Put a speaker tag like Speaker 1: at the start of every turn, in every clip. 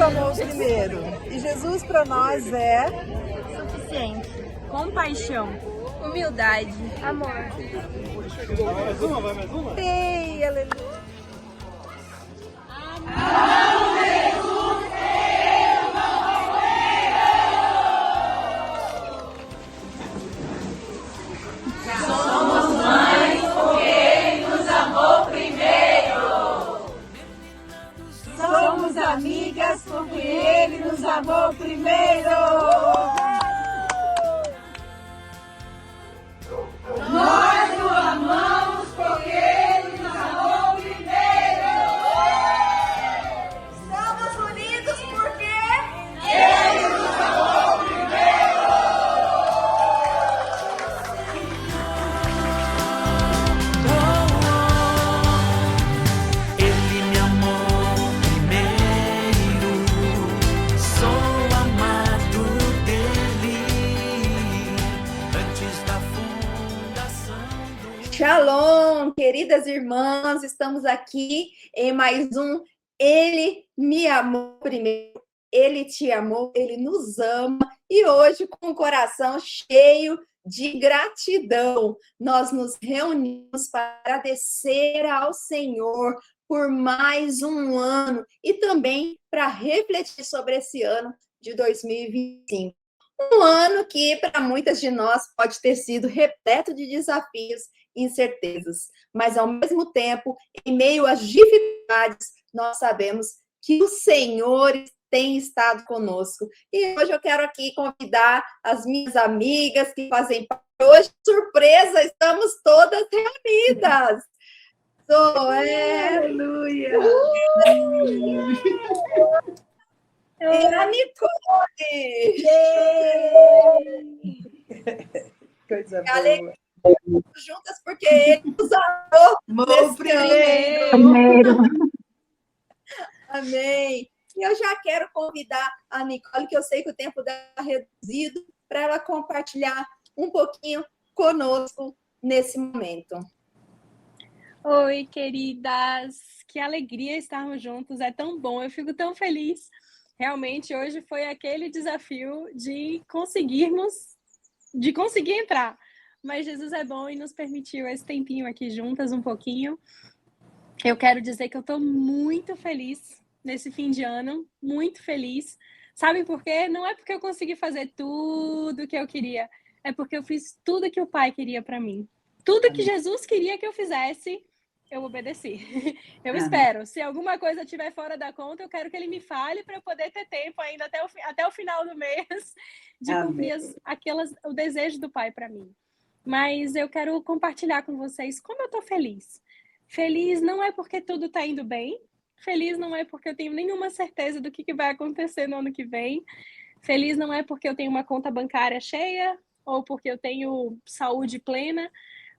Speaker 1: amou primeiro. E Jesus para nós é
Speaker 2: suficiente.
Speaker 3: Compaixão.
Speaker 2: Humildade. Amor.
Speaker 1: Vai mais uma? Ei, aleluia.
Speaker 4: Somos amigas porque Ele nos amou primeiro. Nós o amamos porque Ele nos amou primeiro. Estamos unidos porque Ele nos amou primeiro.
Speaker 5: Ele me amou primeiro, sou amado dele, antes da fundação do...
Speaker 6: Shalom, queridas irmãs, estamos aqui em mais um Ele me amou primeiro, Ele te amou, Ele nos ama, e hoje com o coração cheio de gratidão, nós nos reunimos para agradecer ao Senhor por mais um ano e também para refletir sobre esse ano de 2025. Um ano que para muitas de nós pode ter sido repleto de desafios e incertezas, mas ao mesmo tempo, em meio às dificuldades, nós sabemos que o Senhor tem estado conosco. E hoje eu quero aqui convidar as minhas amigas que fazem parte. Hoje, surpresa, estamos todas reunidas.
Speaker 1: Aleluia.
Speaker 6: E a Nicole.
Speaker 1: Coisa
Speaker 6: Alegria.
Speaker 1: boa.
Speaker 6: Juntas, porque ele nos amou.
Speaker 1: Amou primeiro.
Speaker 6: Amém. E eu já quero convidar a Nicole, que eu sei que o tempo dela é reduzido, para ela compartilhar um pouquinho conosco nesse momento.
Speaker 3: Oi, queridas! Que alegria estarmos juntos, é tão bom, eu fico tão feliz. Realmente, hoje foi aquele desafio de conseguir entrar. Mas Jesus é bom e nos permitiu esse tempinho aqui juntas um pouquinho. Eu quero dizer que eu estou muito feliz nesse fim de ano, muito feliz. Sabe por quê? Não é porque eu consegui fazer tudo que eu queria, é porque eu fiz tudo que o Pai queria para mim. Tudo que Jesus queria que eu fizesse, eu obedeci. Eu espero. Se alguma coisa estiver fora da conta, eu quero que ele me fale para eu poder ter tempo ainda até o final do mês de cumprir o desejo do Pai para mim. Mas eu quero compartilhar com vocês como eu estou feliz. Feliz não é porque tudo está indo bem. Feliz não é porque eu tenho nenhuma certeza do que vai acontecer no ano que vem. Feliz não é porque eu tenho uma conta bancária cheia ou porque eu tenho saúde plena.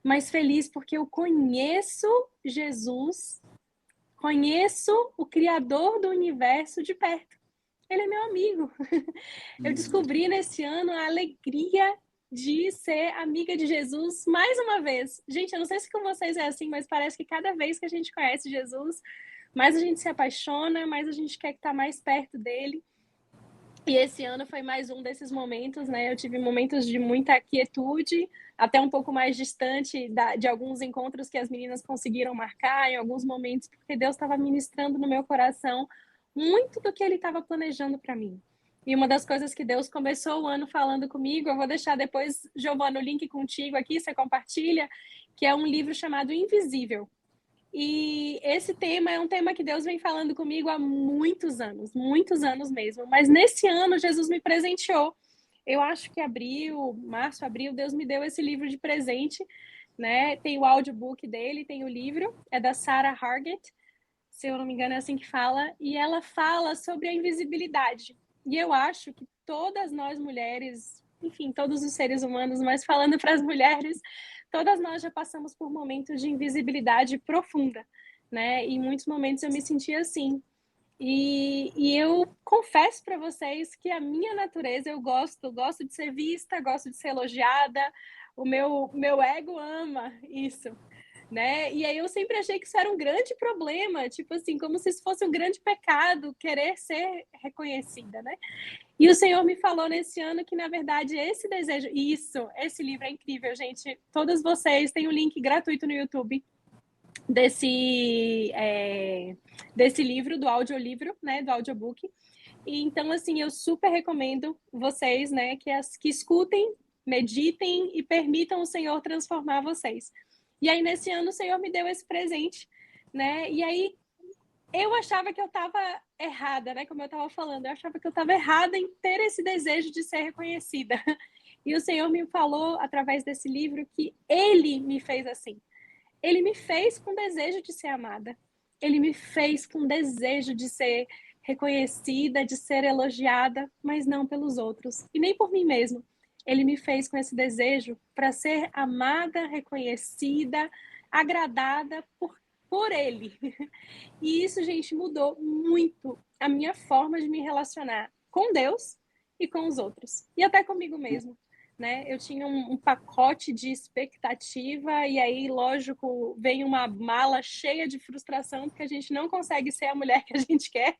Speaker 3: Mas feliz porque eu conheço Jesus, conheço o Criador do universo de perto. Ele é meu amigo. Eu descobri nesse ano a alegria de ser amiga de Jesus mais uma vez. Gente, eu não sei se com vocês é assim, mas parece que cada vez que a gente conhece Jesus, mais a gente se apaixona, mais a gente quer estar mais perto dele. E esse ano foi mais um desses momentos, né? Eu tive momentos de muita quietude, até um pouco mais distante de alguns encontros que as meninas conseguiram marcar, em alguns momentos, porque Deus estava ministrando no meu coração muito do que Ele estava planejando para mim. E uma das coisas que Deus começou o ano falando comigo, eu vou deixar depois, Giovana, o link contigo aqui, você compartilha, que é um livro chamado Invisível. E esse tema é um tema que Deus vem falando comigo há muitos anos mesmo. Mas nesse ano, Jesus me presenteou. Eu acho que março, abril, Deus me deu esse livro de presente, né? Tem o audiobook dele, tem o livro, é da Sarah Hargett, se eu não me engano é assim que fala, e ela fala sobre a invisibilidade. E eu acho que todas nós mulheres, enfim, todos os seres humanos, mas falando para as mulheres, todas nós já passamos por momentos de invisibilidade profunda, né? E em muitos momentos eu me sentia assim. E eu confesso para vocês que a minha natureza, eu gosto de ser vista, gosto de ser elogiada, o meu ego ama isso, né? E aí eu sempre achei que isso era um grande problema, tipo assim, como se isso fosse um grande pecado, querer ser reconhecida, né? E o Senhor me falou nesse ano que, na verdade, esse desejo... Esse livro é incrível, gente. Todas vocês têm um link gratuito no YouTube desse livro, do audiolivro, né? Do audiobook. E, então, assim, eu super recomendo vocês, né? Que escutem, meditem e permitam o Senhor transformar vocês. E aí, nesse ano, o Senhor me deu esse presente, né? E aí, eu achava que eu estava errada, né? Como eu estava falando, eu achava que eu estava errada em ter esse desejo de ser reconhecida. E o Senhor me falou, através desse livro, que Ele me fez assim. Ele me fez com desejo de ser amada. Ele me fez com desejo de ser reconhecida, de ser elogiada, mas não pelos outros. E nem por mim mesmo. Ele me fez com esse desejo para ser amada, reconhecida, agradada por Ele. E isso, gente, mudou muito a minha forma de me relacionar com Deus e com os outros. E até comigo mesmo, né? Eu tinha um pacote de expectativa e aí, lógico, vem uma mala cheia de frustração porque a gente não consegue ser a mulher que a gente quer.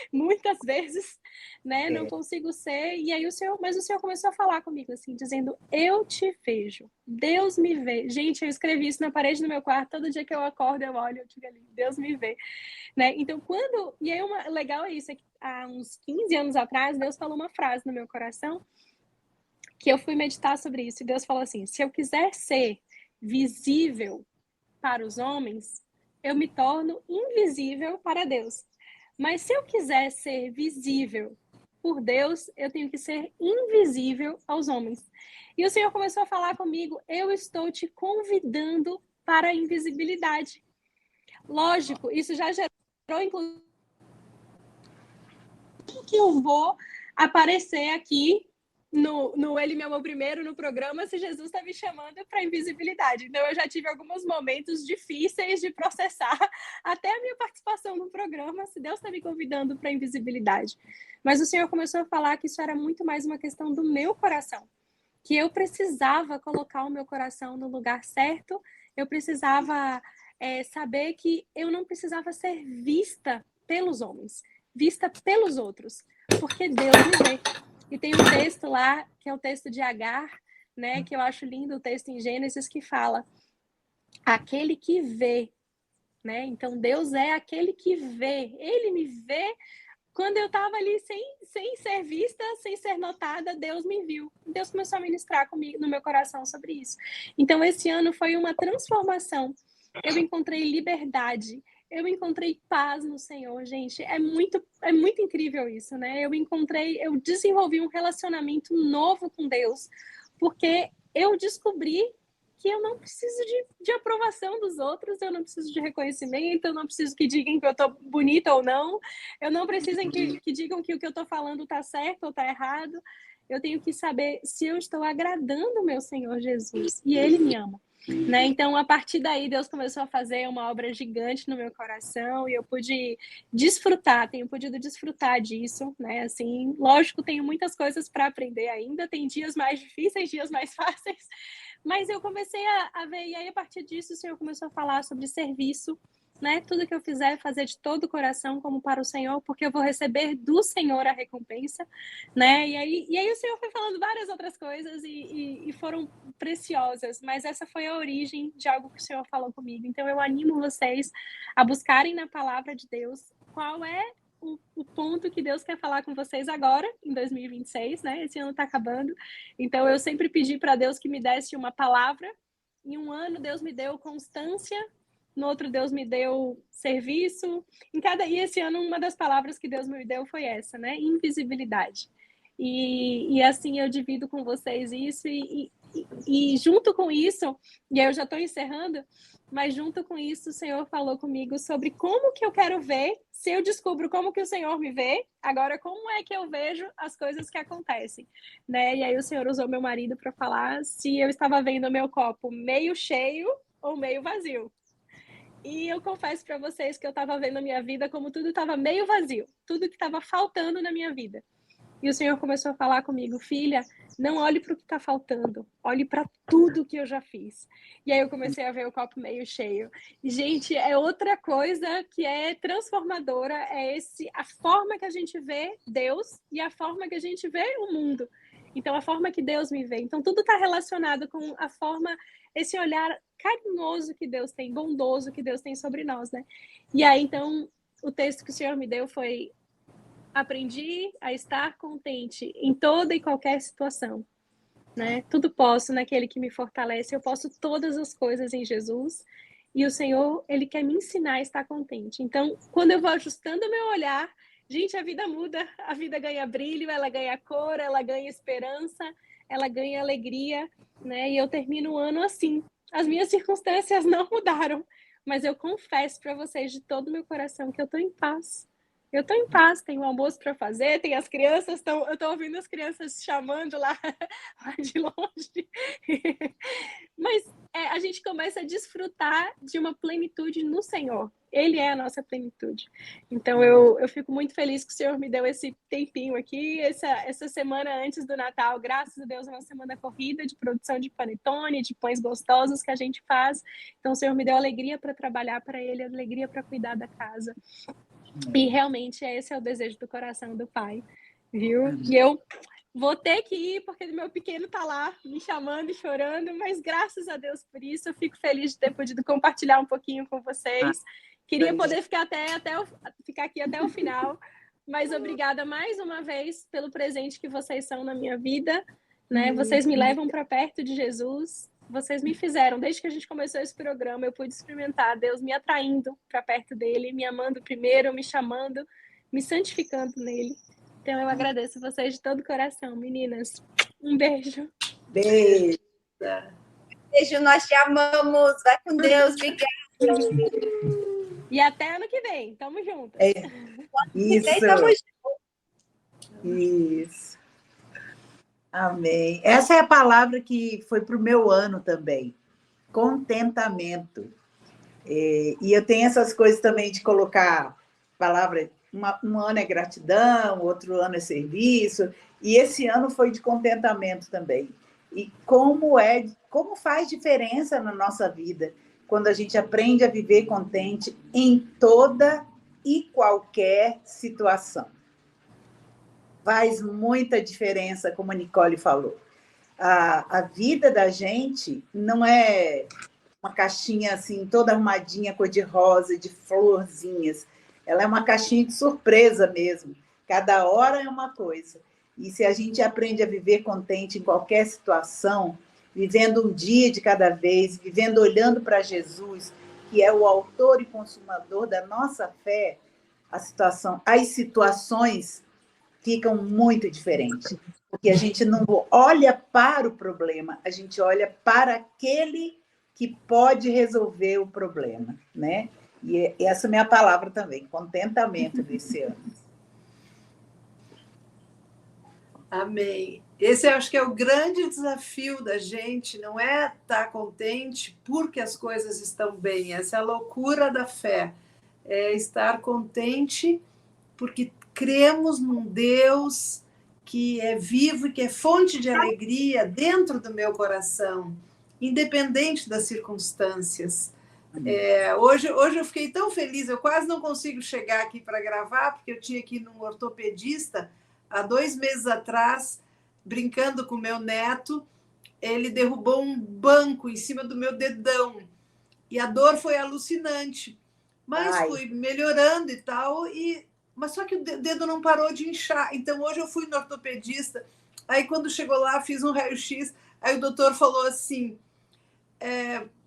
Speaker 3: Muitas vezes, né? Não consigo ser. E aí o Senhor começou a falar comigo assim, dizendo: eu te vejo, Deus me vê. Gente, eu escrevi isso na parede do meu quarto. Todo dia que eu acordo, eu olho, eu digo ali: Deus me vê, né? Então, e aí legal é isso, é que há uns 15 anos atrás, Deus falou uma frase no meu coração que eu fui meditar sobre isso. E Deus falou assim: se eu quiser ser visível para os homens, eu me torno invisível para Deus. Mas se eu quiser ser visível por Deus, eu tenho que ser invisível aos homens. E o Senhor começou a falar comigo: eu estou te convidando para a invisibilidade. Lógico, isso já gerou, inclusive, que eu vou aparecer aqui no Ele Me Amou Primeiro, no programa, se Jesus está me chamando para invisibilidade. Então, eu já tive alguns momentos difíceis de processar até a minha participação no programa, se Deus está me convidando para invisibilidade. Mas o Senhor começou a falar que isso era muito mais uma questão do meu coração, que eu precisava colocar o meu coração no lugar certo, eu precisava saber que eu não precisava ser vista pelos homens, vista pelos outros, porque Deus me vê. E tem um texto lá, que é o texto de Agar, né, que eu acho lindo, o texto em Gênesis, que fala: aquele que vê, né? Então, Deus é aquele que vê. Ele me vê quando eu estava ali sem ser vista, sem ser notada, Deus me viu. Deus começou a ministrar comigo, no meu coração, sobre isso. Então, esse ano foi uma transformação. Eu encontrei liberdade. Eu encontrei paz no Senhor, gente. É muito incrível isso, né? Eu desenvolvi um relacionamento novo com Deus, porque eu descobri que eu não preciso de aprovação dos outros, eu não preciso de reconhecimento, eu não preciso que digam que eu tô bonita ou não, eu não preciso que digam que o que eu tô falando tá certo ou tá errado. Eu tenho que saber se eu estou agradando o meu Senhor Jesus, e Ele me ama. Né? Então, a partir daí, Deus começou a fazer uma obra gigante no meu coração e eu tenho podido desfrutar disso, né? Assim, lógico, tenho muitas coisas para aprender ainda, tem dias mais difíceis, dias mais fáceis, mas eu comecei a ver, e aí a partir disso o Senhor começou a falar sobre serviço, né? Tudo que eu fizer, fazer de todo o coração como para o Senhor, porque eu vou receber do Senhor a recompensa, né? E aí o Senhor foi falando várias outras coisas e foram preciosas, mas essa foi a origem de algo que o Senhor falou comigo. Então eu animo vocês a buscarem na palavra de Deus qual é o ponto que Deus quer falar com vocês agora, em 2026, né? Esse ano está acabando. Então eu sempre pedi para Deus que me desse uma palavra. Em um ano Deus me deu constância, no outro Deus me deu serviço. E esse ano uma das palavras que Deus me deu foi essa, né? Invisibilidade. E assim eu divido com vocês isso e junto com isso, e aí eu já estou encerrando, mas junto com isso o Senhor falou comigo sobre como que eu quero ver, se eu descubro como que o Senhor me vê, agora como é que eu vejo as coisas que acontecem, né? E aí o Senhor usou meu marido para falar se eu estava vendo o meu copo meio cheio ou meio vazio. E eu confesso para vocês que eu estava vendo a minha vida como tudo estava meio vazio, tudo que estava faltando na minha vida. E o Senhor começou a falar comigo, filha, não olhe para o que está faltando, olhe para tudo que eu já fiz. E aí eu comecei a ver o copo meio cheio. E, gente, é outra coisa que é transformadora, a forma que a gente vê Deus e a forma que a gente vê o mundo. Então, a forma que Deus me vê. Então, tudo está relacionado com a forma, esse olhar carinhoso que Deus tem, bondoso que Deus tem sobre nós, né? E aí, então, o texto que o Senhor me deu foi: aprendi a estar contente em toda e qualquer situação, né? Tudo posso naquele que me fortalece, eu posso todas as coisas em Jesus, e o Senhor, Ele quer me ensinar a estar contente. Então, quando eu vou ajustando o meu olhar, gente, a vida muda, a vida ganha brilho, ela ganha cor, ela ganha esperança, ela ganha alegria, né? E eu termino o ano assim. As minhas circunstâncias não mudaram, mas eu confesso para vocês de todo o meu coração que eu estou em paz. Eu estou em paz, tenho almoço para fazer, tem as crianças, eu estou ouvindo as crianças chamando lá de longe. Mas a gente começa a desfrutar de uma plenitude no Senhor. Ele é a nossa plenitude. Então, eu fico muito feliz que o Senhor me deu esse tempinho aqui, essa semana antes do Natal. Graças a Deus, é uma semana corrida de produção de panetone, de pães gostosos que a gente faz. Então, o Senhor me deu alegria para trabalhar para Ele, alegria para cuidar da casa. E realmente esse é o desejo do coração do Pai, viu? E eu vou ter que ir porque meu pequeno tá lá me chamando e chorando, mas graças a Deus por isso, eu fico feliz de ter podido compartilhar um pouquinho com vocês. Queria poder ficar ficar aqui até o final, mas obrigada mais uma vez pelo presente que vocês são na minha vida, né? Vocês me levam para perto de Jesus. Vocês me fizeram, desde que a gente começou esse programa, eu pude experimentar Deus me atraindo para perto dele, me amando primeiro, me chamando, me santificando nele. Então eu agradeço vocês de todo o coração, meninas. Um beijo.
Speaker 1: Beijo.
Speaker 6: Beijo, nós te amamos. Vai com Deus, obrigada.
Speaker 3: E até ano que vem. Tamo junto.
Speaker 1: Isso. Isso. Amém. Essa é a palavra que foi para o meu ano também. Contentamento. E eu tenho essas coisas também de colocar palavra. Um ano é gratidão, outro ano é serviço. E esse ano foi de contentamento também. E como faz diferença na nossa vida quando a gente aprende a viver contente em toda e qualquer situação. Faz muita diferença, como a Nicole falou. A vida da gente não é uma caixinha assim, toda arrumadinha, cor-de-rosa, de florzinhas. Ela é uma caixinha de surpresa mesmo. Cada hora é uma coisa. E se a gente aprende a viver contente em qualquer situação, vivendo um dia de cada vez, vivendo olhando para Jesus, que é o autor e consumador da nossa fé, as situações ficam muito diferentes. Porque a gente não olha para o problema, a gente olha para aquele que pode resolver o problema, né? E essa é a minha palavra também, contentamento desse ano.
Speaker 7: Amém. Esse eu acho que é o grande desafio da gente, não é estar contente porque as coisas estão bem, essa é a loucura da fé, é estar contente porque cremos num Deus que é vivo e que é fonte de alegria dentro do meu coração, independente das circunstâncias. Hoje eu fiquei tão feliz, eu quase não consigo chegar aqui para gravar, porque eu tinha que ir num ortopedista há 2 meses atrás, brincando com meu neto, ele derrubou um banco em cima do meu dedão, e a dor foi alucinante, mas fui melhorando e tal, mas só que o dedo não parou de inchar. Então hoje eu fui no ortopedista, aí quando chegou lá, fiz um raio-x, aí o doutor falou assim,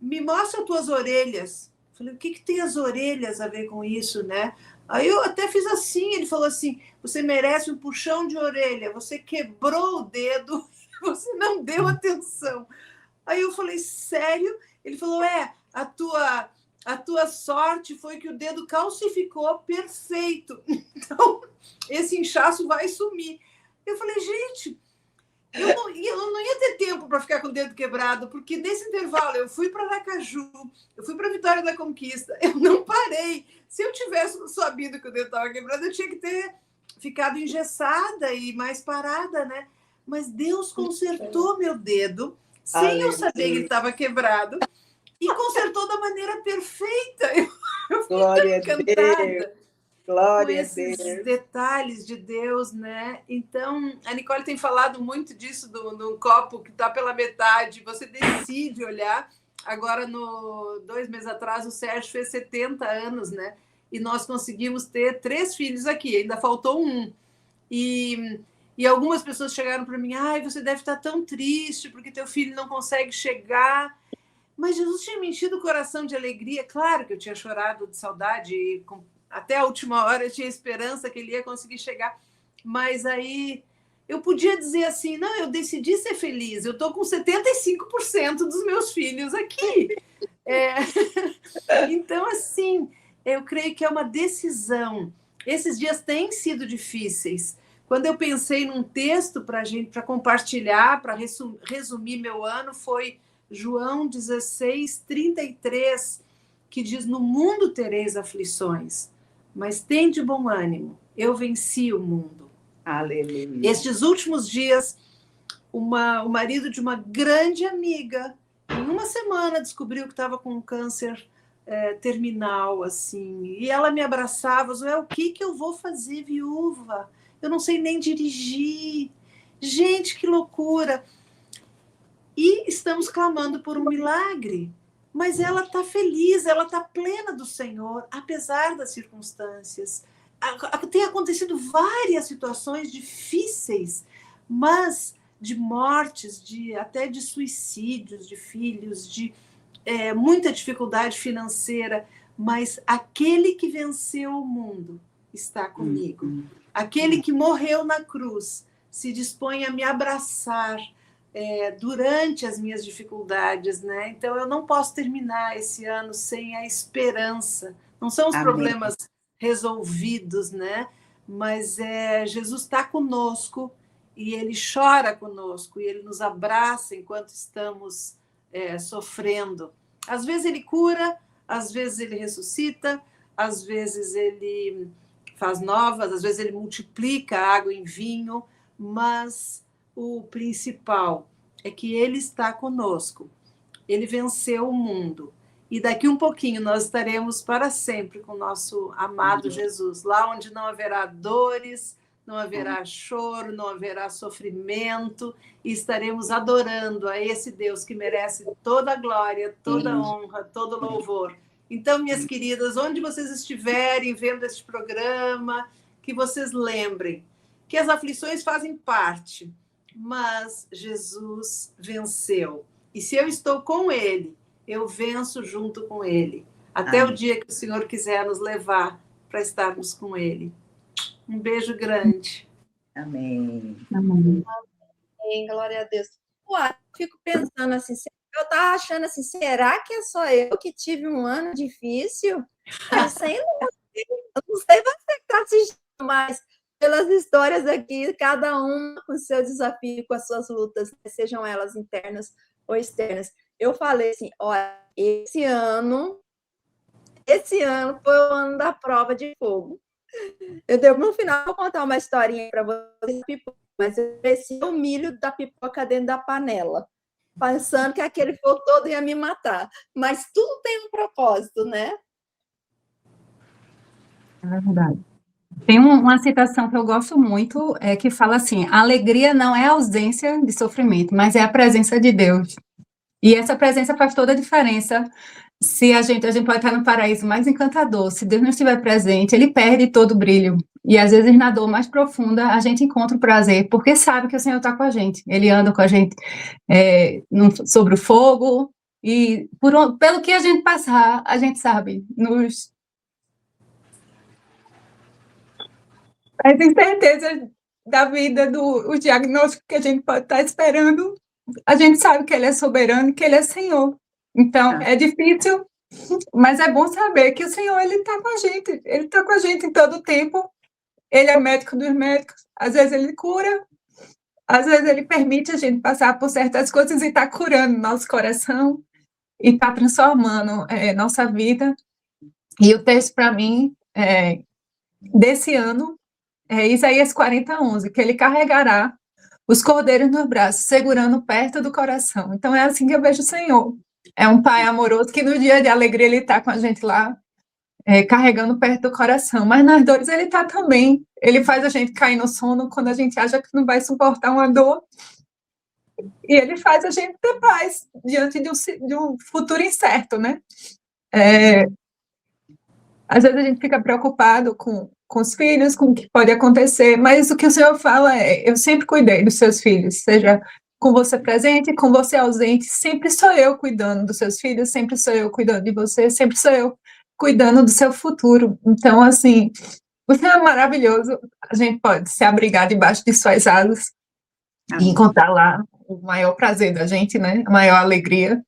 Speaker 7: me mostra as tuas orelhas. Falei, o que tem as orelhas a ver com isso, né? Aí eu até fiz assim, ele falou assim, você merece um puxão de orelha, você quebrou o dedo, você não deu atenção. Aí eu falei, sério? Ele falou, a tua sorte foi que o dedo calcificou perfeito, então esse inchaço vai sumir. Eu falei, gente, eu não ia ter tempo para ficar com o dedo quebrado, porque nesse intervalo eu fui para Aracaju, eu fui para Vitória da Conquista, eu não parei. Se eu tivesse sabido que o dedo estava quebrado, eu tinha que ter ficado engessada e mais parada, né? Mas Deus consertou meu dedo, sem eu saber que ele estava quebrado, e consertou da maneira perfeita. Eu fiquei
Speaker 1: Glória
Speaker 7: tão
Speaker 1: a
Speaker 7: encantada
Speaker 1: Deus.
Speaker 7: com
Speaker 1: Glória a
Speaker 7: esses
Speaker 1: Deus.
Speaker 7: detalhes de Deus, né? Então, a Nicole tem falado muito disso do copo que está pela metade, você decide olhar. Agora, 2 meses atrás, o Sérgio fez 70 anos, né? E nós conseguimos ter 3 filhos aqui, ainda faltou um. E algumas pessoas chegaram para mim, ai, você deve estar tão triste porque teu filho não consegue chegar. Mas Jesus tinha me enchido o coração de alegria. Claro que eu tinha chorado de saudade e até a última hora eu tinha esperança que ele ia conseguir chegar. Mas aí eu podia dizer assim, não, eu decidi ser feliz. Eu estou com 75% dos meus filhos aqui. Então, assim, eu creio que é uma decisão. Esses dias têm sido difíceis. Quando eu pensei num texto para compartilhar, para resumir meu ano, foi João 16:33, que diz: no mundo tereis aflições, mas tende bom ânimo, eu venci o mundo.
Speaker 1: Aleluia.
Speaker 7: Estes últimos dias, o marido de uma grande amiga, em uma semana, descobriu que estava com um câncer terminal, assim, e ela me abraçava, Zoé, o que eu vou fazer, viúva? Eu não sei nem dirigir. Gente, que loucura! E estamos clamando por um milagre, mas ela está feliz, ela está plena do Senhor, apesar das circunstâncias. Tem acontecido várias situações difíceis, mas de mortes, até de suicídios de filhos, de muita dificuldade financeira, mas aquele que venceu o mundo está comigo. Aquele que morreu na cruz se dispõe a me abraçar durante as minhas dificuldades, né? Então, eu não posso terminar esse ano sem a esperança. Não são os
Speaker 1: Amém.
Speaker 7: problemas resolvidos, né? Mas Jesus está conosco e Ele chora conosco e Ele nos abraça enquanto estamos sofrendo. Às vezes Ele cura, às vezes Ele ressuscita, às vezes Ele faz novas, às vezes Ele multiplica a água em vinho, mas o principal é que Ele está conosco. Ele venceu o mundo. E daqui um pouquinho nós estaremos para sempre com o nosso amado Jesus, lá onde não haverá dores, não haverá choro, não haverá sofrimento, e estaremos adorando a esse Deus que merece toda a glória, toda a honra, todo o louvor. Então, minhas queridas, onde vocês estiverem vendo este programa, que vocês lembrem que as aflições fazem parte, mas Jesus venceu. E se eu estou com Ele, eu venço junto com Ele, até o dia que o Senhor quiser nos levar para estarmos com Ele. Um beijo grande.
Speaker 1: Amém.
Speaker 6: Amém, glória a Deus. Uai, fico pensando assim, eu estava achando assim, será que é só eu que tive um ano difícil? Eu sei, não sei você que está assistindo, mas pelas histórias aqui, cada uma com seu desafio, com as suas lutas, sejam elas internas ou externas. Eu falei assim, olha, esse ano foi o ano da prova de fogo. No final, vou contar uma historinha para vocês, mas eu desci o milho da pipoca dentro da panela, pensando que aquele fogo todo ia me matar. Mas tudo tem um propósito, né?
Speaker 8: É verdade. Tem uma citação que eu gosto muito, que fala assim: a alegria não é a ausência de sofrimento, mas é a presença de Deus. E essa presença faz toda a diferença. Se a gente pode estar no paraíso mais encantador, se Deus não estiver presente, ele perde todo o brilho. E às vezes na dor mais profunda a gente encontra o prazer, porque sabe que o Senhor está com a gente. Ele anda com a gente sobre o fogo, e pelo que a gente passar, a gente sabe, Aí tem certeza da vida, o diagnóstico que a gente pode estar esperando, a gente sabe que Ele é soberano, que Ele é Senhor. Então, é difícil, mas é bom saber que o Senhor, Ele está com a gente. Ele está com a gente em todo o tempo. Ele é o médico dos médicos. Às vezes Ele cura, às vezes Ele permite a gente passar por certas coisas e está curando nosso coração e está transformando nossa vida. E o texto, para mim, desse ano, Isaías 40:11, que ele carregará os cordeiros nos braços, segurando perto do coração. Então é assim que eu vejo o Senhor. É um pai amoroso que no dia de alegria ele está com a gente lá, carregando perto do coração. Mas nas dores ele está também. Ele faz a gente cair no sono quando a gente acha que não vai suportar uma dor. E ele faz a gente ter paz diante de um futuro incerto, né? Às vezes a gente fica preocupado com os filhos, com o que pode acontecer, mas o que o Senhor fala é: eu sempre cuidei dos seus filhos, seja com você presente, com você ausente, sempre sou eu cuidando dos seus filhos, sempre sou eu cuidando de você, sempre sou eu cuidando do seu futuro. Então, assim, o Senhor é maravilhoso, a gente pode se abrigar debaixo de suas asas e encontrar lá o maior prazer da gente, né? A maior alegria.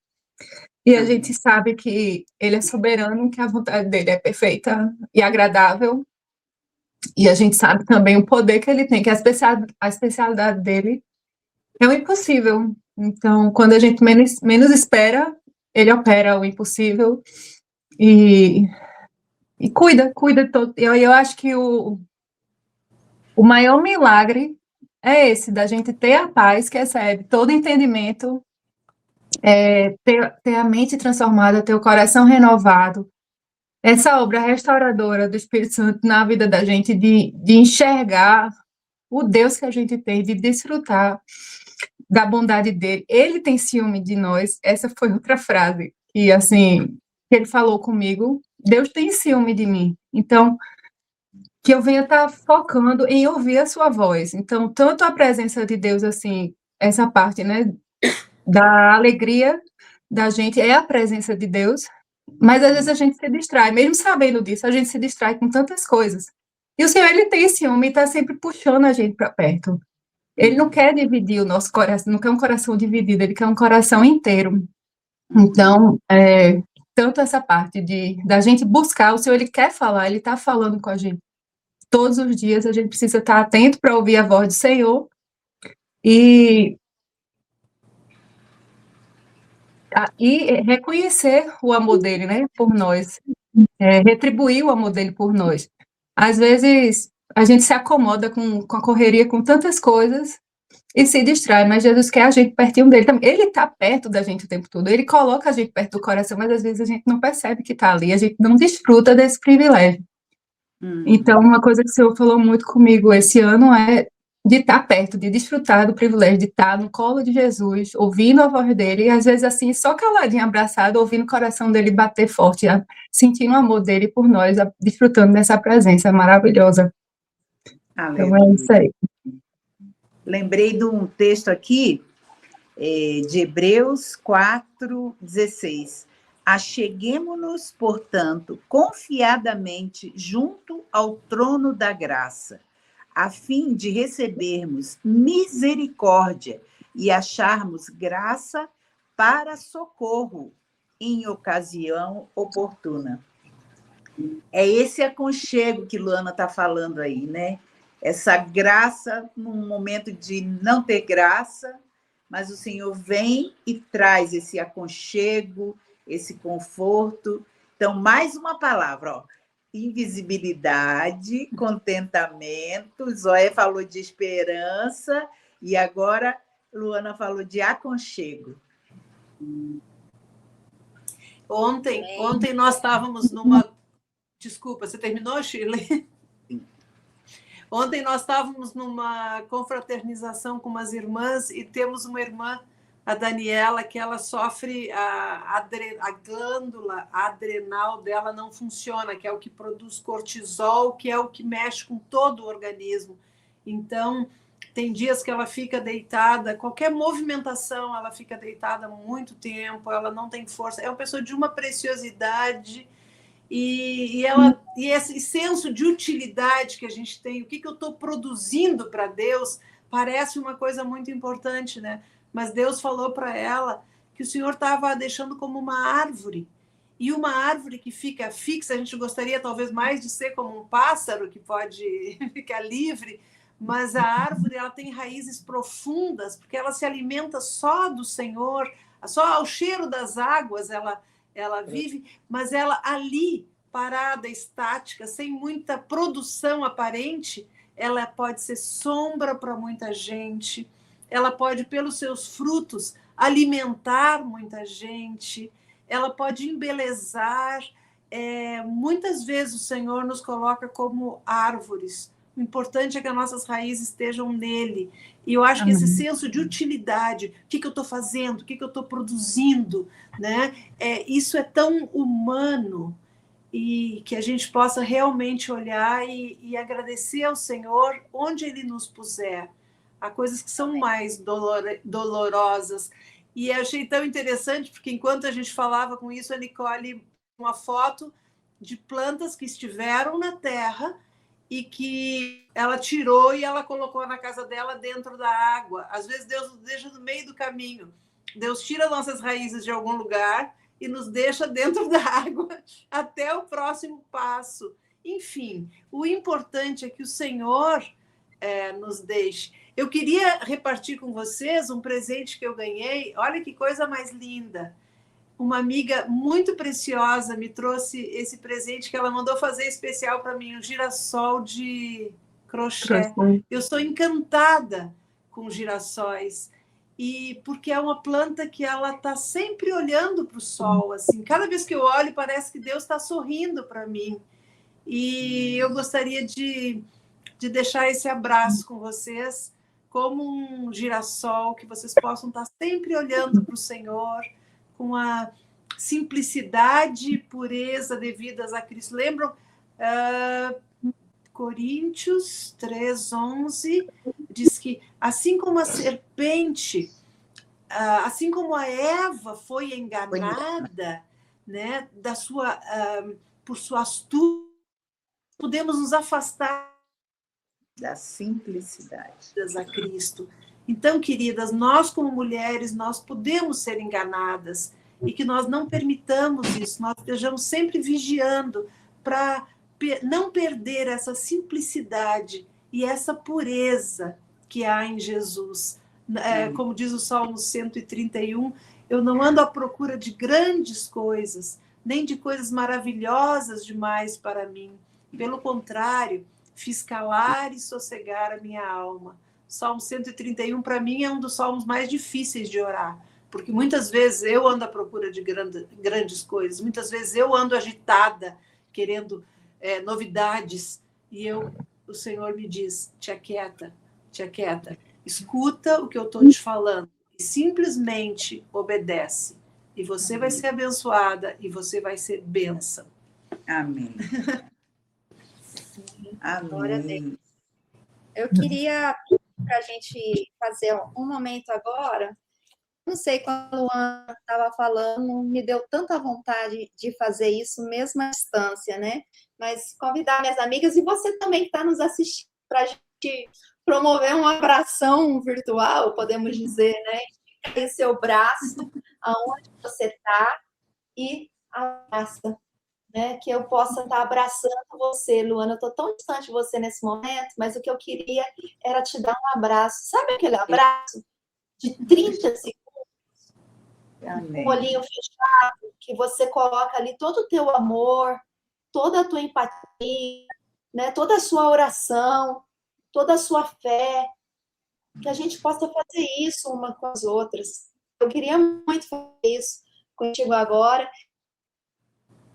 Speaker 8: E a gente sabe que ele é soberano, que a vontade dele é perfeita e agradável. E a gente sabe também o poder que ele tem, que a especialidade dele é o impossível. Então, quando a gente menos espera, ele opera o impossível e cuida de todo. Eu acho que o maior milagre é esse, da gente ter a paz que excede todo entendimento, ter a mente transformada, ter o coração renovado. Essa obra restauradora do Espírito Santo na vida da gente, de enxergar o Deus que a gente tem, de desfrutar da bondade dele. Ele tem ciúme de nós. Essa foi outra frase que, assim, que ele falou comigo. Deus tem ciúme de mim. Então, que eu venha estar focando em ouvir a sua voz. Então, tanto a presença de Deus, assim, essa parte, né, da alegria da gente é a presença de Deus, mas às vezes a gente se distrai, mesmo sabendo disso, a gente se distrai com tantas coisas. E o Senhor, ele tem ciúme e está sempre puxando a gente para perto. Ele não quer dividir o nosso coração, não quer um coração dividido, ele quer um coração inteiro. Então, tanto essa parte da gente buscar, o Senhor, ele quer falar, ele está falando com a gente. Todos os dias a gente precisa estar atento para ouvir a voz do Senhor e reconhecer o amor dele, né, por nós, retribuir o amor dele por nós. Às vezes a gente se acomoda com a correria, com tantas coisas e se distrai, mas Jesus quer a gente pertinho dele também. Ele está perto da gente o tempo todo, ele coloca a gente perto do coração, mas às vezes a gente não percebe que está ali, a gente não desfruta desse privilégio. Então, uma coisa que o Senhor falou muito comigo esse ano é de estar perto, de desfrutar do privilégio de estar no colo de Jesus, ouvindo a voz dele, e às vezes assim, só caladinho, abraçado, ouvindo o coração dele bater forte, sentindo o amor dele por nós, desfrutando dessa presença maravilhosa. Aleluia. Então é isso aí.
Speaker 1: Lembrei de um texto aqui, de Hebreus 4:16. Acheguemo-nos, portanto, confiadamente junto ao trono da graça, a fim de recebermos misericórdia e acharmos graça para socorro em ocasião oportuna. É esse aconchego que Luana está falando aí, né? Essa graça num momento de não ter graça, mas o Senhor vem e traz esse aconchego, esse conforto. Então, mais uma palavra, ó. Invisibilidade, contentamento, Zoé falou de esperança e agora Luana falou de aconchego.
Speaker 7: Ontem nós estávamos numa... Desculpa, você terminou, Shirley? Ontem nós estávamos numa confraternização com umas irmãs e temos uma irmã, a Daniela, que ela sofre a glândula adrenal dela não funciona, que é o que produz cortisol, que é o que mexe com todo o organismo. Então, tem dias que ela fica deitada, qualquer movimentação, ela fica deitada muito tempo, ela não tem força. É uma pessoa de uma preciosidade e esse senso de utilidade que a gente tem, o que eu estou produzindo para Deus, parece uma coisa muito importante, né? Mas Deus falou para ela que o Senhor estava deixando como uma árvore. E uma árvore que fica fixa, a gente gostaria talvez mais de ser como um pássaro que pode ficar livre, mas a árvore ela tem raízes profundas, porque ela se alimenta só do Senhor, só ao cheiro das águas ela vive, mas ela ali, parada, estática, sem muita produção aparente, ela pode ser sombra para muita gente, ela pode, pelos seus frutos, alimentar muita gente, ela pode embelezar. Muitas vezes o Senhor nos coloca como árvores. O importante é que as nossas raízes estejam nele. E eu acho que esse senso de utilidade, o que eu estou fazendo, o que eu estou produzindo, né? Isso é tão humano, e que a gente possa realmente olhar e agradecer ao Senhor onde Ele nos puser. Há coisas que são mais dolorosas. E eu achei tão interessante, porque enquanto a gente falava com isso, a Nicole, uma foto de plantas que estiveram na terra e que ela tirou e ela colocou na casa dela dentro da água. Às vezes Deus nos deixa no meio do caminho. Deus tira nossas raízes de algum lugar e nos deixa dentro da água até o próximo passo. Enfim, o importante é que o Senhor nos deixe. Eu queria repartir com vocês um presente que eu ganhei. Olha que coisa mais linda. Uma amiga muito preciosa me trouxe esse presente que ela mandou fazer especial para mim, um girassol de crochê. Eu sou encantada com girassóis, e porque é uma planta que ela está sempre olhando para o sol. Assim, cada vez que eu olho, parece que Deus está sorrindo para mim. E eu gostaria de deixar esse abraço com vocês, como um girassol, que vocês possam estar sempre olhando para o Senhor, com a simplicidade e pureza devidas a Cristo. Lembram? Coríntios 3:11 diz que assim como a serpente, assim como a Eva foi enganada, né, por sua astúcia, podemos nos afastar
Speaker 1: da simplicidade
Speaker 7: a Cristo. Então, queridas, nós como mulheres, nós podemos ser enganadas, e que nós não permitamos isso, nós estejamos sempre vigiando para não perder essa simplicidade e essa pureza que há em Jesus. Como diz o Salmo 131, eu não ando à procura de grandes coisas, nem de coisas maravilhosas demais para mim. Pelo contrário, fiz calar e sossegar a minha alma. Salmo 131, para mim, é um dos salmos mais difíceis de orar, porque muitas vezes eu ando à procura de grandes coisas, muitas vezes eu ando agitada, querendo novidades, e o Senhor me diz, te aquieta, escuta o que eu estou te falando, e simplesmente obedece, e você vai ser abençoada, e você vai ser bênção.
Speaker 1: Amém.
Speaker 6: Glória a
Speaker 1: Amém.
Speaker 6: Deus. Eu queria, para a gente fazer um momento agora, não sei, quando a Luana estava falando, me deu tanta vontade de fazer isso, mesmo à distância, né? Mas convidar minhas amigas, e você também que está nos assistindo, para a gente promover uma abração virtual, podemos dizer, né? Tem seu braço, aonde você está, e abraça. Né, que eu possa estar abraçando você, Luana. Eu estou tão distante de você nesse momento, mas o que eu queria era te dar um abraço. Sabe aquele abraço de 30 segundos?
Speaker 1: Amém.
Speaker 6: Um olhinho fechado, que você coloca ali todo o teu amor, toda a tua empatia, né, toda a sua oração, toda a sua fé, que a gente possa fazer isso uma com as outras. Eu queria muito fazer isso contigo agora.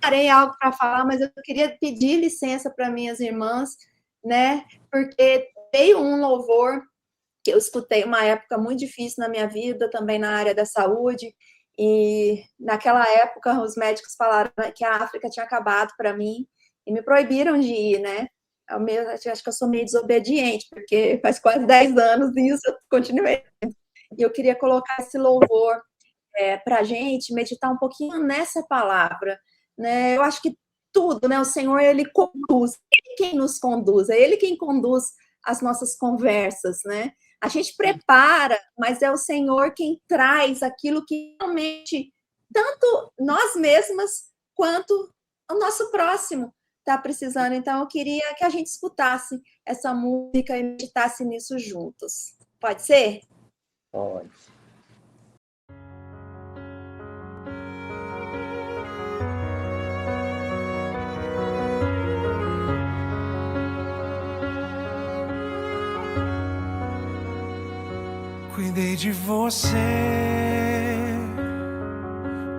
Speaker 6: Parei algo para falar, mas eu queria pedir licença para minhas irmãs, né? Porque veio um louvor que eu escutei uma época muito difícil na minha vida, também na área da saúde, e naquela época os médicos falaram que a África tinha acabado para mim e me proibiram de ir, né? Eu acho que eu sou meio desobediente, porque faz quase 10 anos isso, eu continuei. E eu queria colocar esse louvor para a gente meditar um pouquinho nessa palavra, né? Eu acho que tudo, né? O Senhor, Ele conduz. Ele quem nos conduz, é Ele quem conduz as nossas conversas, né? A gente prepara, mas é o Senhor quem traz aquilo que realmente tanto nós mesmas quanto o nosso próximo está precisando. Então, eu queria que a gente escutasse essa música e meditasse nisso juntos. Pode ser?
Speaker 1: Pode.
Speaker 5: Cuidei de você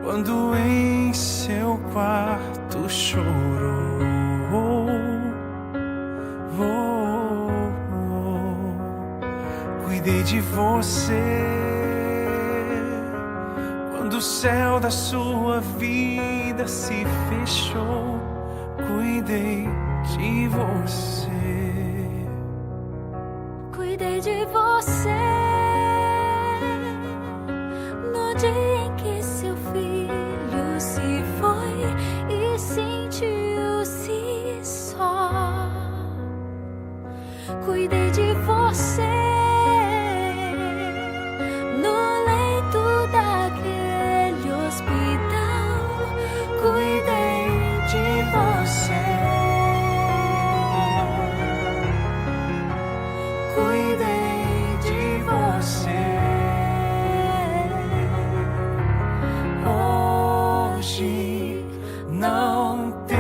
Speaker 5: quando em seu quarto chorou. Cuidei de você quando o céu da sua vida se fechou. Cuidei de você.
Speaker 4: Cuidei de você no dia em que seu filho se foi e sentiu-se só. Cuidei de você no leito daquele hospital. Cuidei de você. Cuidei de você. Hoje não temas,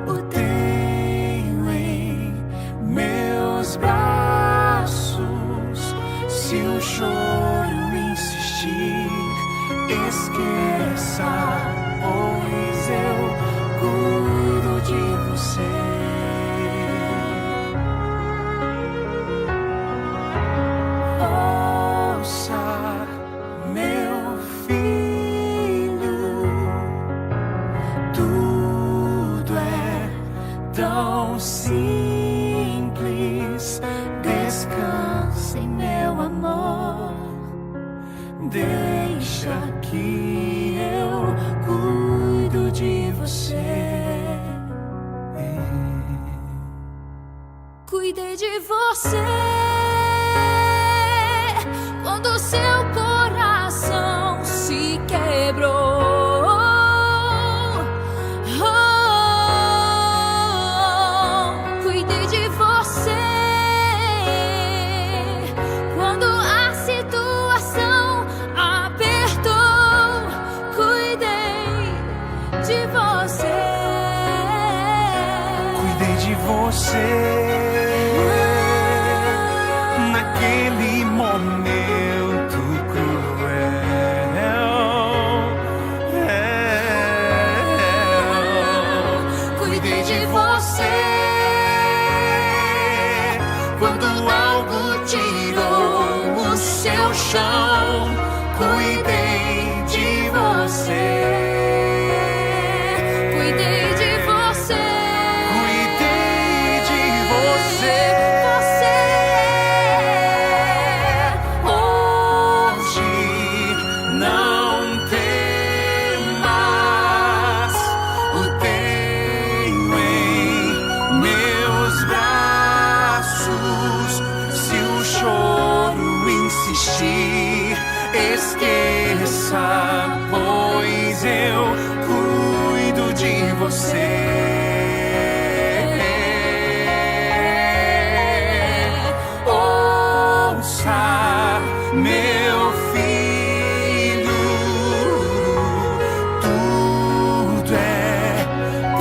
Speaker 4: o tenho em meus braços. Se o choro insistir, esqueça, pois eu cuido de você. Ouça, meu filho, tudo é tão simples. Descanse em meu amor, deixa que eu cuido de você. Cuidei de você quando seu coração se quebrou. Cuidei de você quando a situação apertou. Cuidei de você. Cuidei de você naquele momento cruel. Cuidei de você quando algo tirou o seu chão. Cuidei de você. Cuidei de você. Cuidei de você. Hoje não temas, o tenho em meus braços. Se o choro insistir, esqueça, pois eu cuido de você. Ouça, meu filho, tudo é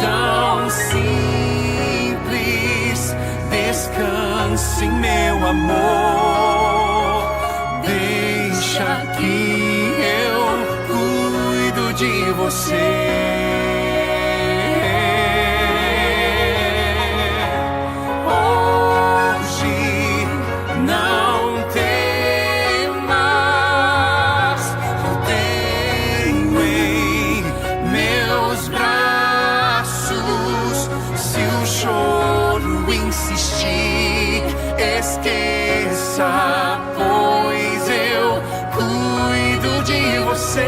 Speaker 4: tão simples. Descanse em meu amor, deixa que eu cuido de você. Hoje não temas, eu tenho em meus braços. Se o choro insistir, esqueça, pois eu cuido de você.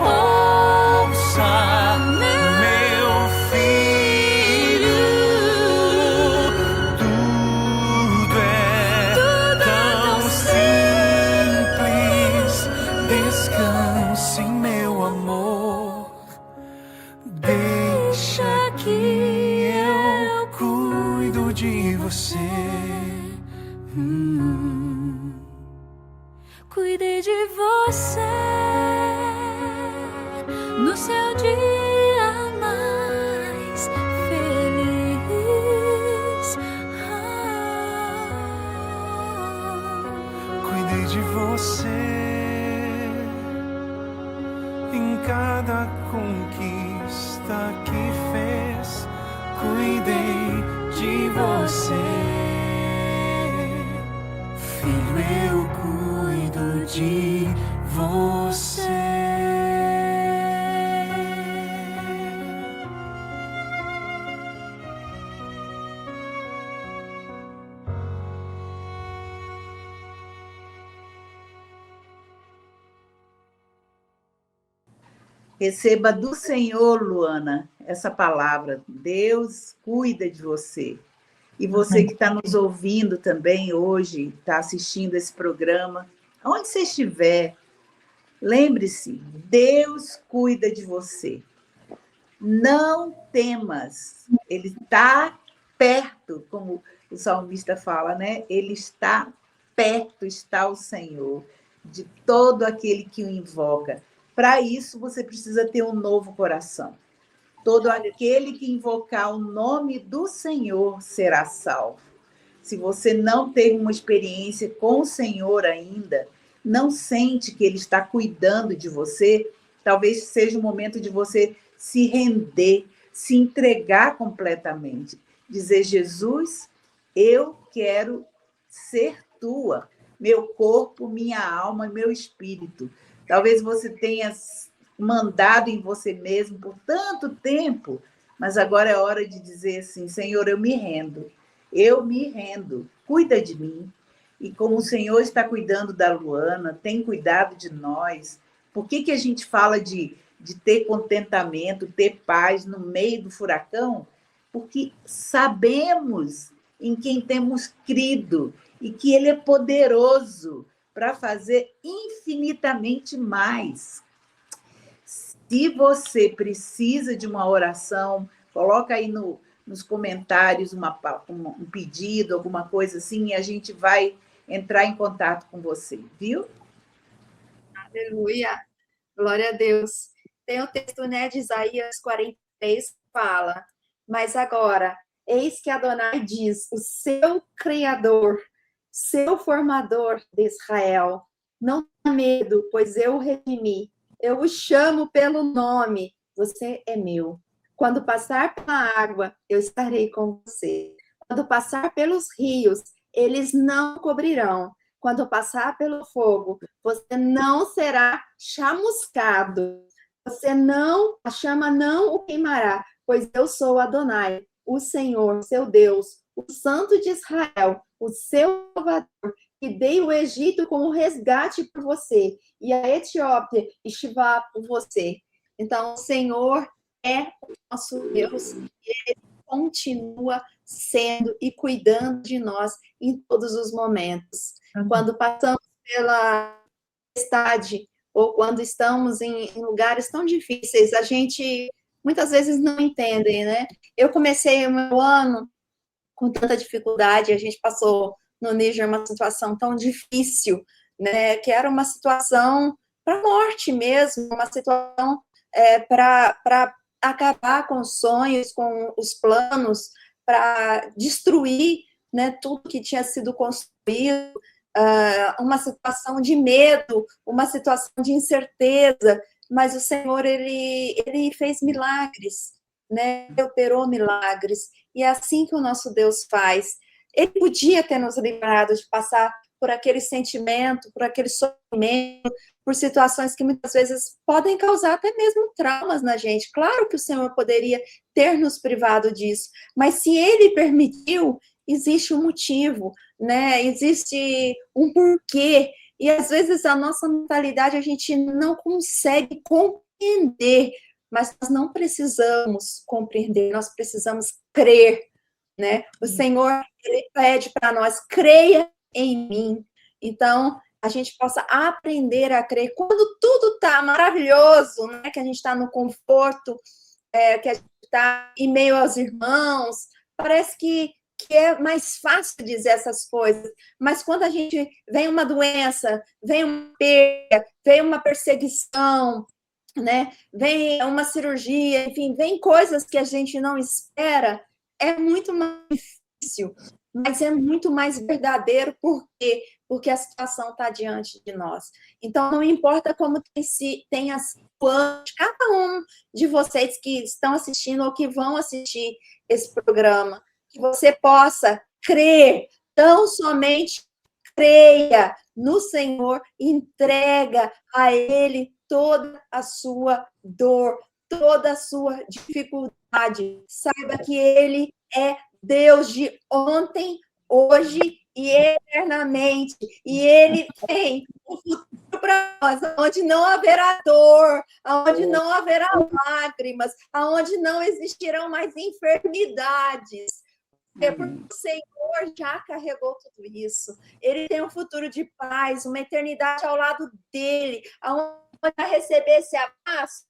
Speaker 4: Ouça, meu filho, tudo é tão simples. Descanse em meu amor, deixa que eu cuido de você. Cuidei de você no seu dia mais feliz.
Speaker 5: de você em cada conquista que fez. Cuidei de você, filho, eu cuido de você.
Speaker 1: Receba do Senhor, Luana, essa palavra. Deus cuida de você. E você que está nos ouvindo também hoje, está assistindo esse programa, onde você estiver, lembre-se, Deus cuida de você. Não temas, Ele está perto, como o salmista fala, né? Ele está perto, está o Senhor, de todo aquele que o invoca. Para isso, você precisa ter um novo coração. Todo aquele que invocar o nome do Senhor será salvo. Se você não teve uma experiência com o Senhor ainda, não sente que Ele está cuidando de você, talvez seja o momento de você se render, se entregar completamente. Dizer, Jesus, eu quero ser tua, meu corpo, minha alma e meu espírito. Talvez você tenha mandado em você mesmo por tanto tempo, mas agora é hora de dizer assim, Senhor, eu me rendo, cuida de mim. E como o Senhor está cuidando da Luana, tem cuidado de nós, por que a gente fala de ter contentamento, ter paz no meio do furacão? Porque sabemos em quem temos crido e que Ele é poderoso para fazer infinitamente mais. Se você precisa de uma oração, coloca aí nos comentários um pedido, alguma coisa assim, e a gente vai entrar em contato com você, viu?
Speaker 6: Aleluia, glória a Deus. Tem o texto, né, de Isaías 43, que fala, mas agora, eis que Adonai diz, o seu Criador, seu formador de Israel, não tenha medo, pois eu o redimi, eu o chamo pelo nome, você é meu. Quando passar pela água, eu estarei com você. Quando passar pelos rios, eles não cobrirão. Quando passar pelo fogo, você não será chamuscado. A chama não o queimará, pois eu sou Adonai, o Senhor, seu Deus, o Santo de Israel, o seu Salvador, que dei o Egito como resgate por você, e a Etiópia estiver por você. Então, o Senhor é o nosso Deus, e Ele continua sendo e cuidando de nós em todos os momentos. Quando passamos pela tempestade, ou quando estamos em lugares tão difíceis, a gente muitas vezes não entende, né? Eu comecei o meu ano com tanta dificuldade, a gente passou no Níger uma situação tão difícil, né, que era uma situação para a morte mesmo, uma situação para acabar com os sonhos, com os planos, para destruir, né, tudo que tinha sido construído, uma situação de medo, uma situação de incerteza, mas o Senhor, ele fez milagres, né, ele operou milagres, e é assim que o nosso Deus faz. Ele podia ter nos livrado de passar por aquele sentimento, por aquele sofrimento, por situações que muitas vezes podem causar até mesmo traumas na gente. Claro que o Senhor poderia ter nos privado disso, mas se Ele permitiu, existe um motivo, né? Existe um porquê, e às vezes a nossa mentalidade a gente não consegue compreender, mas nós não precisamos compreender, nós precisamos crer, né? O Senhor, Ele pede para nós, creia em mim. Então, a gente possa aprender a crer quando tudo está maravilhoso, né? Que a gente está no conforto, que a gente está em meio aos irmãos, parece que é mais fácil dizer essas coisas, mas quando a gente vem uma doença, vem uma perda, vem uma perseguição, né? Vem uma cirurgia, enfim, vem coisas que a gente não espera, é muito mais difícil, mas é muito mais verdadeiro. Por quê? Porque a situação está diante de nós. Então, não importa como tenha sido antes, cada um de vocês que estão assistindo ou que vão assistir esse programa, que você possa crer, tão somente creia no Senhor, entrega a Ele toda a sua dor, toda a sua dificuldade. Saiba que Ele é Deus de ontem, hoje e eternamente. E Ele tem um futuro para nós, onde não haverá dor, onde não haverá lágrimas, onde não existirão mais enfermidades. Porque o Senhor já carregou tudo isso. Ele tem um futuro de paz, uma eternidade ao lado dele, onde vai receber esse abraço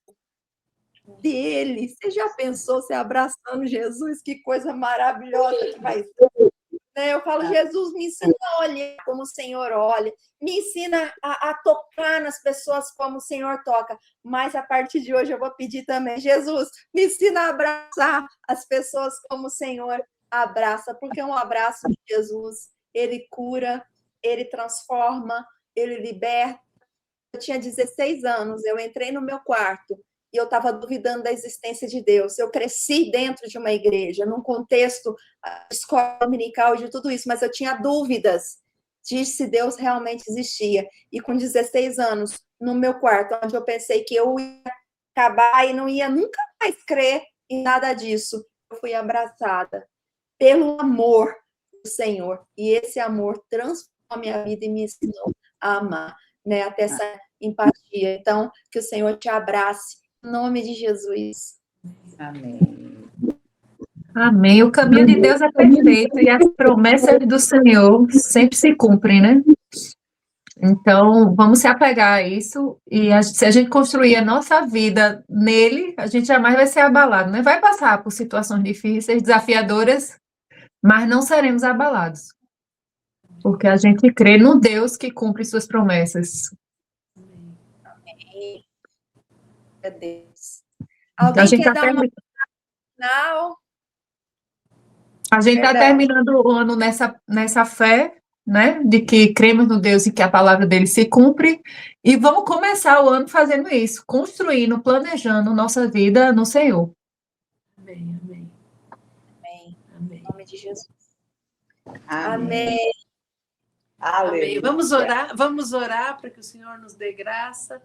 Speaker 6: dele. Você já pensou se abraçando Jesus? Que coisa maravilhosa que vai ser. Eu falo, Jesus, me ensina a olhar como o Senhor olha, me ensina a tocar nas pessoas como o Senhor toca, mas a partir de hoje eu vou pedir também, Jesus, me ensina a abraçar as pessoas como o Senhor abraça, porque um abraço de Jesus, ele cura, ele transforma, ele liberta. Eu tinha 16 anos, eu entrei no meu quarto e eu estava duvidando da existência de Deus. Eu cresci dentro de uma igreja, num contexto de escola dominical, de tudo isso, mas eu tinha dúvidas de se Deus realmente existia. E com 16 anos, no meu quarto, onde eu pensei que eu ia acabar e não ia nunca mais crer em nada disso, eu fui abraçada pelo amor do Senhor. E esse amor transformou a minha vida e me ensinou a amar, né? Até essa empatia. Então, que o Senhor te abrace. Em nome de Jesus.
Speaker 1: Amém.
Speaker 8: Amém. O caminho de Deus é perfeito e as promessas do Senhor sempre se cumprem, né? Então, vamos se apegar a isso e se a gente construir a nossa vida nele, a gente jamais vai ser abalado, né? Vai passar por situações difíceis, desafiadoras, mas não seremos abalados, porque a gente crê no Deus que cumpre suas promessas.
Speaker 6: Amém. Meu Deus.
Speaker 8: Então,
Speaker 6: Alguém quer dar uma final?
Speaker 8: A gente está terminando o ano nessa fé, né, de que cremos no Deus e que a palavra dele se cumpre, e vamos começar o ano fazendo isso, construindo, planejando nossa vida no Senhor.
Speaker 7: Amém, amém.
Speaker 6: Amém.
Speaker 7: Amém.
Speaker 6: Em nome de Jesus.
Speaker 1: Amém.
Speaker 7: Amém. Vamos orar para que o Senhor nos dê graça.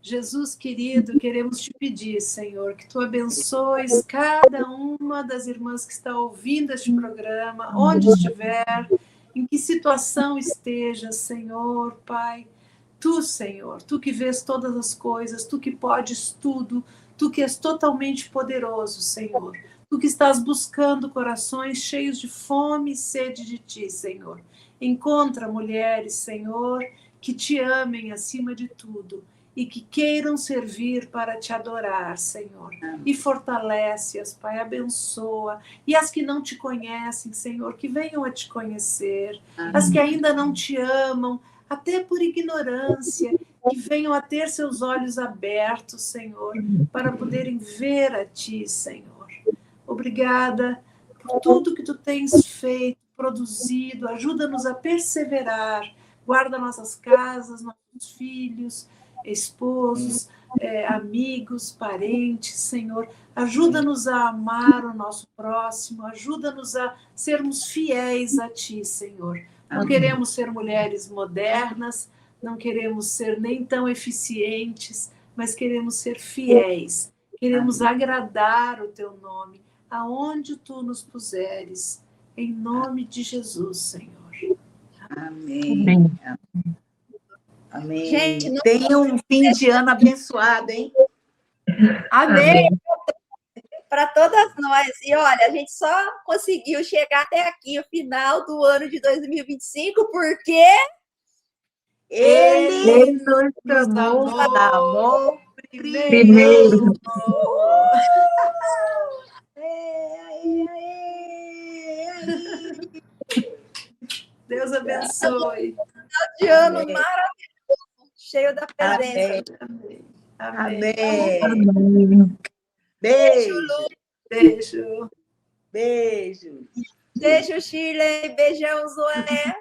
Speaker 7: Jesus querido, queremos te pedir, Senhor, que tu abençoes cada uma das irmãs que está ouvindo este programa, onde estiver, em que situação esteja, Senhor, Pai. Tu, Senhor, tu que vês todas as coisas, tu que podes tudo, tu que és totalmente poderoso, Senhor. Tu que estás buscando corações cheios de fome e sede de ti, Senhor. Encontra mulheres, Senhor, que te amem acima de tudo e que queiram servir para te adorar, Senhor. E fortalece-as, Pai, abençoa. E as que não te conhecem, Senhor, que venham a te conhecer. As que ainda não te amam, até por ignorância, que venham a ter seus olhos abertos, Senhor, para poderem ver a ti, Senhor. Obrigada por tudo que tu tens feito, produzido. Ajuda-nos a perseverar. Guarda nossas casas, nossos filhos, esposos, amigos, parentes, Senhor. Ajuda-nos a amar o nosso próximo. Ajuda-nos a sermos fiéis a ti, Senhor. Não queremos ser mulheres modernas, não queremos ser nem tão eficientes, mas queremos ser fiéis. Queremos agradar o teu nome, aonde tu nos puseres, em nome de Jesus, Senhor.
Speaker 1: Amém. Amém.
Speaker 6: Gente, não...
Speaker 1: Tenha um fim de ano abençoado, hein?
Speaker 6: Amém. Para todas nós. E olha, a gente só conseguiu chegar até aqui, o final do ano de 2025, porque
Speaker 1: Ele nos amou primeiro.
Speaker 7: Deus abençoe.
Speaker 6: Final de ano maravilhoso, cheio da presença.
Speaker 7: Amém.
Speaker 1: Amém.
Speaker 8: Amém.
Speaker 1: Beijo.
Speaker 7: Beijo.
Speaker 1: Beijo.
Speaker 6: Beijo, Shirley. Beijão, Zoé.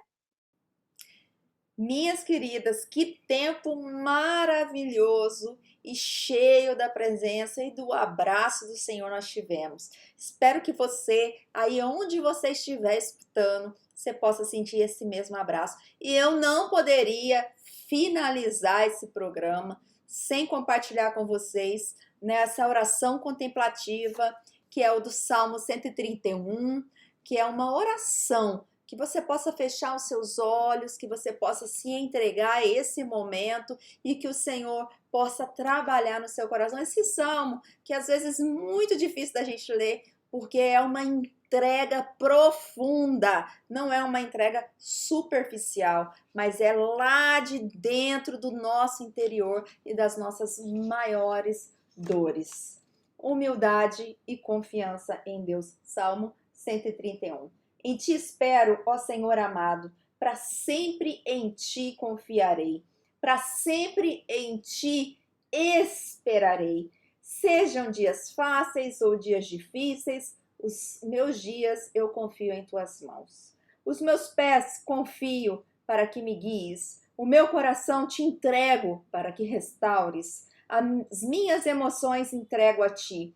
Speaker 6: Minhas queridas, que tempo maravilhoso e cheio da presença e do abraço do Senhor nós tivemos. Espero que você, aí onde você estiver escutando, você possa sentir esse mesmo abraço. E eu não poderia finalizar esse programa sem compartilhar com vocês nessa oração contemplativa, que é o do Salmo 131, que é uma oração que você possa fechar os seus olhos, que você possa se entregar a esse momento e que o Senhor possa trabalhar no seu coração. Esse salmo, que às vezes é muito difícil da gente ler, porque é uma entrega profunda, não é uma entrega superficial, mas é lá de dentro do nosso interior e das nossas maiores dores. Humildade e confiança em Deus. Salmo 131. Em ti espero, ó Senhor amado, para sempre em ti confiarei, para sempre em ti esperarei. Sejam dias fáceis ou dias difíceis, os meus dias eu confio em tuas mãos. Os meus pés confio para que me guies, o meu coração te entrego para que restaures, as minhas emoções entrego a ti,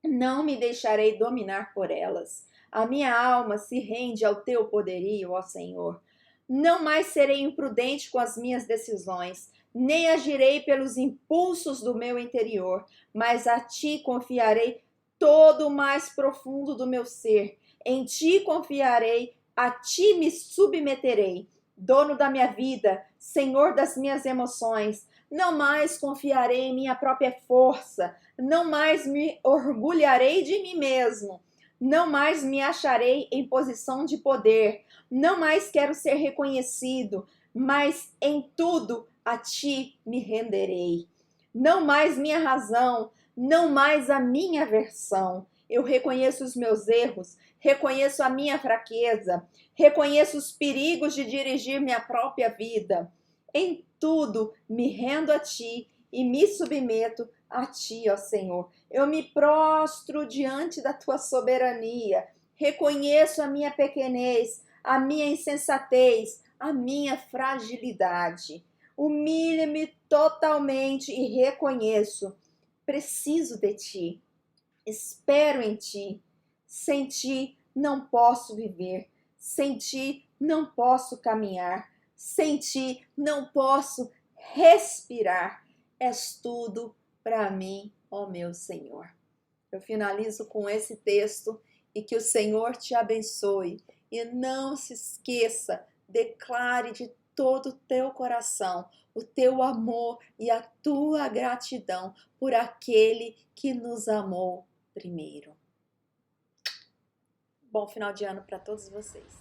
Speaker 6: não me deixarei dominar por elas. A minha alma se rende ao teu poderio, ó Senhor. Não mais serei imprudente com as minhas decisões, nem agirei pelos impulsos do meu interior, mas a ti confiarei todo o mais profundo do meu ser. Em ti confiarei, a ti me submeterei. Dono da minha vida, Senhor das minhas emoções, não mais confiarei em minha própria força, não mais me orgulharei de mim mesmo. Não mais me acharei em posição de poder, não mais quero ser reconhecido, mas em tudo a ti me renderei. Não mais minha razão, não mais a minha versão. Eu reconheço os meus erros, reconheço a minha fraqueza, reconheço os perigos de dirigir minha própria vida. Em tudo me rendo a ti e me submeto a ti, ó Senhor. Eu me prostro diante da tua soberania, reconheço a minha pequenez, a minha insensatez, a minha fragilidade. Humilho-me totalmente e reconheço, preciso de ti, espero em ti. Sem ti não posso viver, sem ti não posso caminhar, sem ti não posso respirar. És tudo para mim, ó meu Senhor. Eu finalizo com esse texto e que o Senhor te abençoe. E não se esqueça, declare de todo o teu coração o teu amor e a tua gratidão por aquele que nos amou primeiro. Bom final de ano para todos vocês.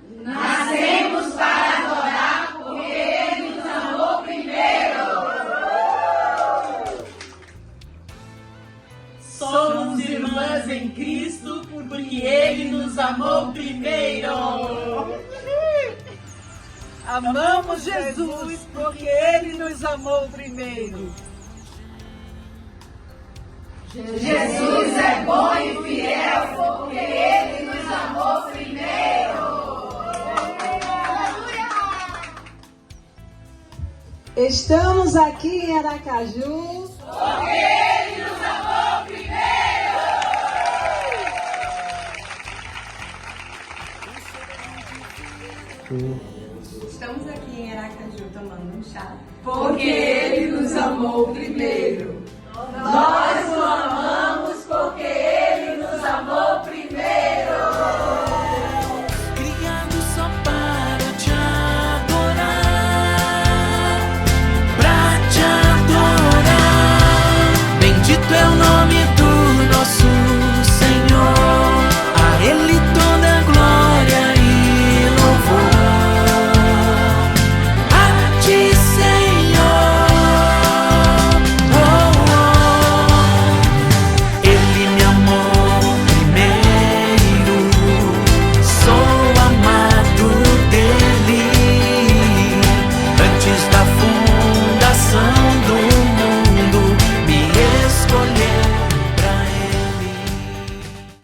Speaker 9: Nascemos para adorar porque Ele nos amou primeiro. Somos irmãs em Cristo porque Ele nos amou primeiro. Amamos Jesus porque Ele nos amou primeiro. Jesus é bom e fiel porque Ele nos amou primeiro.
Speaker 10: Estamos aqui em Aracaju
Speaker 9: porque Ele nos amou primeiro.
Speaker 11: Estamos aqui em Aracaju tomando um chá
Speaker 9: porque Ele nos amou primeiro. Nós